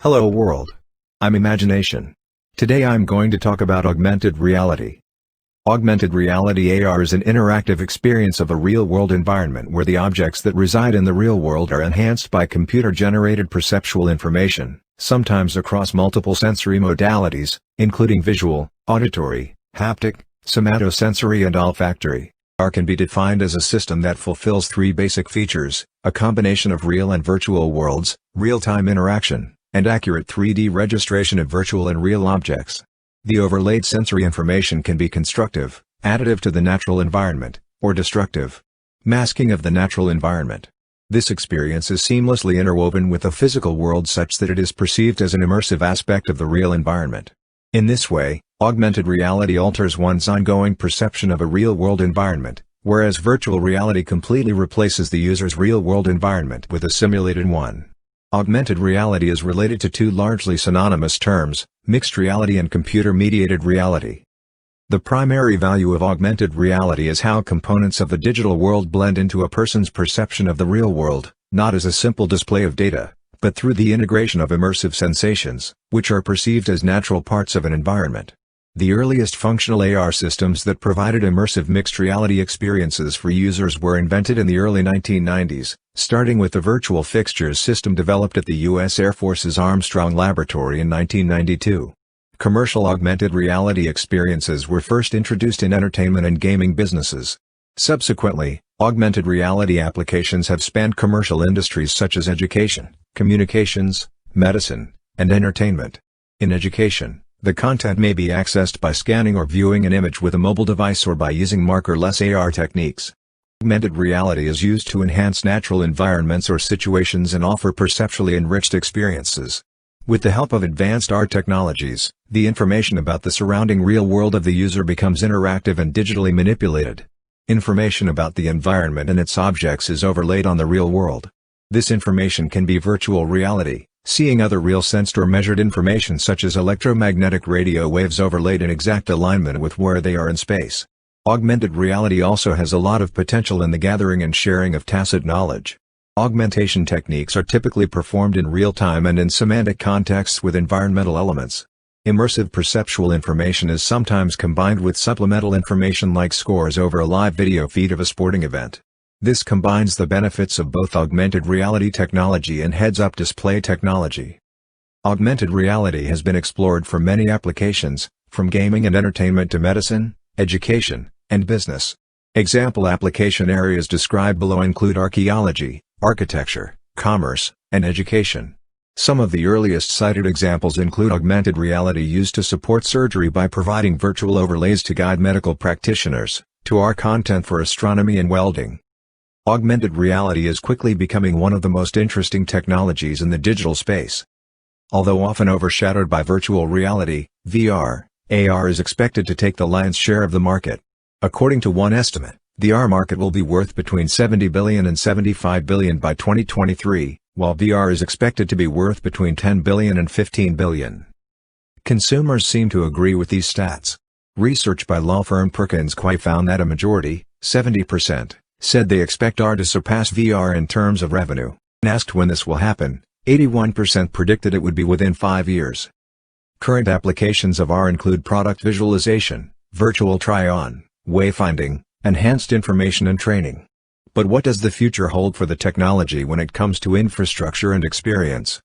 Hello world. I'm Imagination. Today I'm going to talk about augmented reality. Augmented reality (AR) is an interactive experience of a real-world environment where the objects that reside in the real world are enhanced by computer-generated perceptual information, sometimes across multiple sensory modalities, including visual, auditory, haptic, somatosensory and olfactory. AR can be defined as a system that fulfills three basic features: a combination of real and virtual worlds, real-time interaction, and accurate 3D registration of virtual and real objects. The overlaid sensory information can be constructive, additive to the natural environment, or destructive, masking of the natural environment. This experience is seamlessly interwoven with the physical world such that it is perceived as an immersive aspect of the real environment. In this way, augmented reality alters one's ongoing perception of a real-world environment, whereas virtual reality completely replaces the user's real-world environment with a simulated one. Augmented reality is related to two largely synonymous terms, mixed reality and computer-mediated reality. The primary value of augmented reality is how components of the digital world blend into a person's perception of the real world, not as a simple display of data, but through the integration of immersive sensations, which are perceived as natural parts of an environment. The earliest functional AR systems that provided immersive mixed reality experiences for users were invented in the early 1990s, starting with the virtual fixtures system developed at the U.S. Air Force's Armstrong Laboratory in 1992. Commercial augmented reality experiences were first introduced in entertainment and gaming businesses. Subsequently, augmented reality applications have spanned commercial industries such as education, communications, medicine, and entertainment. In education, the content may be accessed by scanning or viewing an image with a mobile device or by using markerless AR techniques. Augmented reality is used to enhance natural environments or situations and offer perceptually enriched experiences. With the help of advanced AR technologies, the information about the surrounding real world of the user becomes interactive and digitally manipulated. Information about the environment and its objects is overlaid on the real world. This information can be virtual reality, seeing other real sensed or measured information such as electromagnetic radio waves overlaid in exact alignment with where they are in space. Augmented reality also has a lot of potential in the gathering and sharing of tacit knowledge. Augmentation techniques are typically performed in real time and in semantic contexts with environmental elements. Immersive perceptual information is sometimes combined with supplemental information like scores over a live video feed of a sporting event. This combines the benefits of both augmented reality technology and heads-up display technology. Augmented reality has been explored for many applications, from gaming and entertainment to medicine, education, and business. Example application areas described below include archaeology, architecture, commerce, and education. Some of the earliest cited examples include augmented reality used to support surgery by providing virtual overlays to guide medical practitioners, to AR content for astronomy and welding. Augmented reality is quickly becoming one of the most interesting technologies in the digital space. Although often overshadowed by virtual reality, VR, AR is expected to take the lion's share of the market. According to one estimate, the AR market will be worth between $70 billion and $75 billion by 2023, while VR is expected to be worth between $10 billion and $15 billion. Consumers seem to agree with these stats. Research by law firm Perkins Coie found that a majority, 70%, said they expect AR to surpass VR in terms of revenue. When asked when this will happen, 81% predicted it would be within 5 years. Current applications of AR include product visualization, virtual try-on, wayfinding, enhanced information and training. But what does the future hold for the technology when it comes to infrastructure and experience?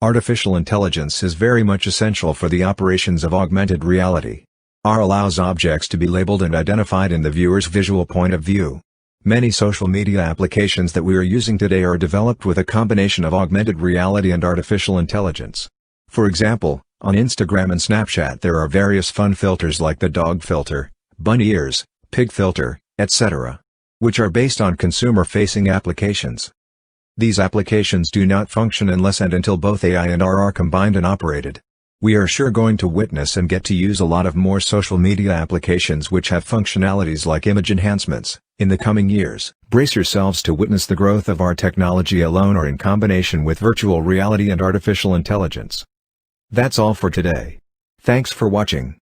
Artificial intelligence is very much essential for the operations of augmented reality. AR allows objects to be labeled and identified in the viewer's visual point of view. Many social media applications that we are using today are developed with a combination of augmented reality and artificial intelligence. For example, on Instagram and Snapchat there are various fun filters like the dog filter, bunny ears, pig filter, etc., which are based on consumer-facing applications. These applications do not function unless and until both AI and AR are combined and operated. We are sure going to witness and get to use a lot of more social media applications which have functionalities like image enhancements, in the coming years. Brace yourselves to witness the growth of our technology alone or in combination with virtual reality and artificial intelligence. That's all for today. Thanks for watching.